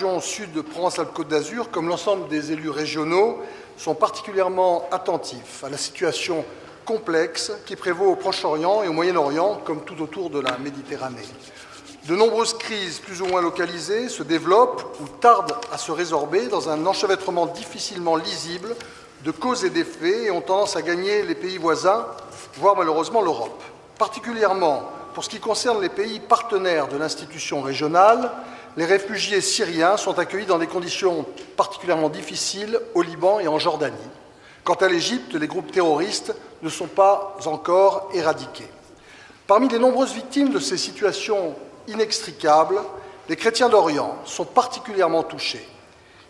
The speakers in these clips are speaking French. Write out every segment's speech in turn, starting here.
région sud de Provence-Alpes-Côte d'Azur, comme l'ensemble des élus régionaux, sont particulièrement attentifs à la situation complexe qui prévaut au Proche-Orient et au Moyen-Orient, comme tout autour de la Méditerranée. De nombreuses crises plus ou moins localisées se développent ou tardent à se résorber dans un enchevêtrement difficilement lisible de causes et d'effets et ont tendance à gagner les pays voisins, voire malheureusement l'Europe. Particulièrement pour ce qui concerne les pays partenaires de l'institution régionale, les réfugiés syriens sont accueillis dans des conditions particulièrement difficiles au Liban et en Jordanie. Quant à l'Égypte, les groupes terroristes ne sont pas encore éradiqués. Parmi les nombreuses victimes de ces situations inextricables, les chrétiens d'Orient sont particulièrement touchés.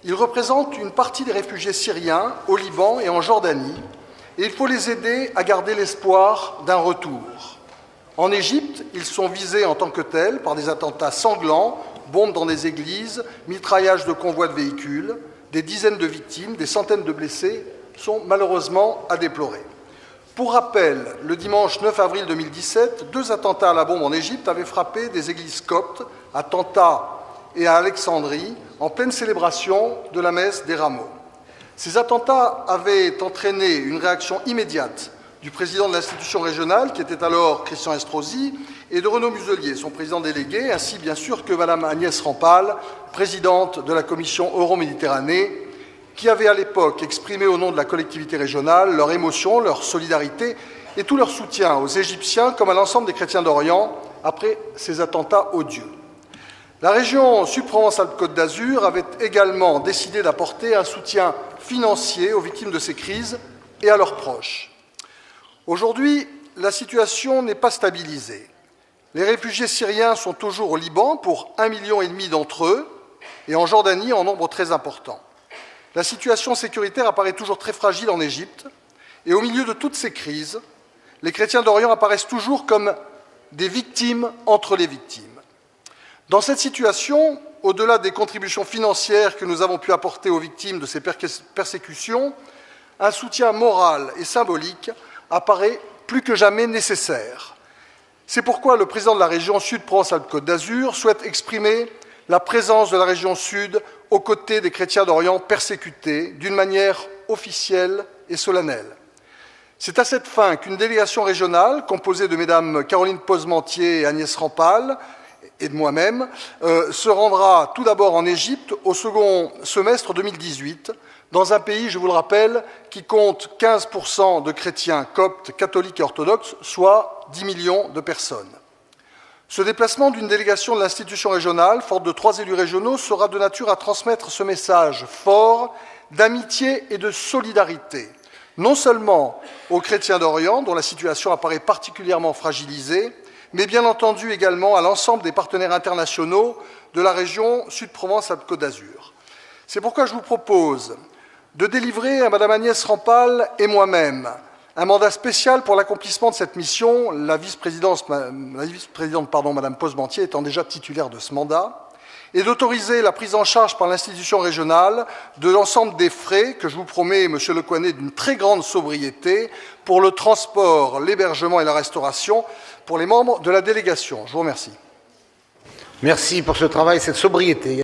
Ils représentent une partie des réfugiés syriens au Liban et en Jordanie, et il faut les aider à garder l'espoir d'un retour. En Égypte, ils sont visés en tant que tels par des attentats sanglants, bombes dans des églises, mitraillage de convois de véhicules, des dizaines de victimes, des centaines de blessés sont malheureusement à déplorer. Pour rappel, le dimanche 9 avril 2017, 2 attentats à la bombe en Égypte avaient frappé des églises coptes à Tanta et à Alexandrie, en pleine célébration de la messe des Rameaux. Ces attentats avaient entraîné une réaction immédiate du président de l'institution régionale, qui était alors Christian Estrosi, et de Renaud Muselier, son président délégué, ainsi bien sûr que Mme Agnès Rampal, présidente de la commission Euro-Méditerranée, qui avait à l'époque exprimé au nom de la collectivité régionale leur émotion, leur solidarité et tout leur soutien aux Égyptiens comme à l'ensemble des chrétiens d'Orient après ces attentats odieux. La région Sud-Provence-Alpes-Côte d'Azur avait également décidé d'apporter un soutien financier aux victimes de ces crises et à leurs proches. Aujourd'hui, la situation n'est pas stabilisée. Les réfugiés syriens sont toujours au Liban pour 1,5 million d'entre eux et en Jordanie en nombre très important. La situation sécuritaire apparaît toujours très fragile en Égypte et au milieu de toutes ces crises, les chrétiens d'Orient apparaissent toujours comme des victimes entre les victimes. Dans cette situation, au-delà des contributions financières que nous avons pu apporter aux victimes de ces persécutions, un soutien moral et symbolique apparaît plus que jamais nécessaire. C'est pourquoi le président de la région Sud-Provence-Alpes-Côte d'Azur souhaite exprimer la présence de la région Sud aux côtés des chrétiens d'Orient persécutés d'une manière officielle et solennelle. C'est à cette fin qu'une délégation régionale, composée de Mesdames Caroline Posmentier et Agnès Rampal, et de moi-même, se rendra tout d'abord en Égypte au second semestre 2018, dans un pays, je vous le rappelle, qui compte 15% de chrétiens coptes, catholiques et orthodoxes, soit 10 millions de personnes. Ce déplacement d'une délégation de l'institution régionale, forte de 3 élus régionaux, sera de nature à transmettre ce message fort d'amitié et de solidarité, non seulement aux chrétiens d'Orient, dont la situation apparaît particulièrement fragilisée, mais bien entendu également à l'ensemble des partenaires internationaux de la région Sud-Provence-Alpes-Côte d'Azur. C'est pourquoi je vous propose de délivrer à Mme Agnès Rampal et moi-même un mandat spécial pour l'accomplissement de cette mission, la vice-présidente Mme Posmentier étant déjà titulaire de ce mandat, et d'autoriser la prise en charge par l'institution régionale de l'ensemble des frais que je vous promets, Monsieur Lecoinet, d'une très grande sobriété pour le transport, l'hébergement et la restauration pour les membres de la délégation. Je vous remercie. Merci pour ce travail, cette sobriété.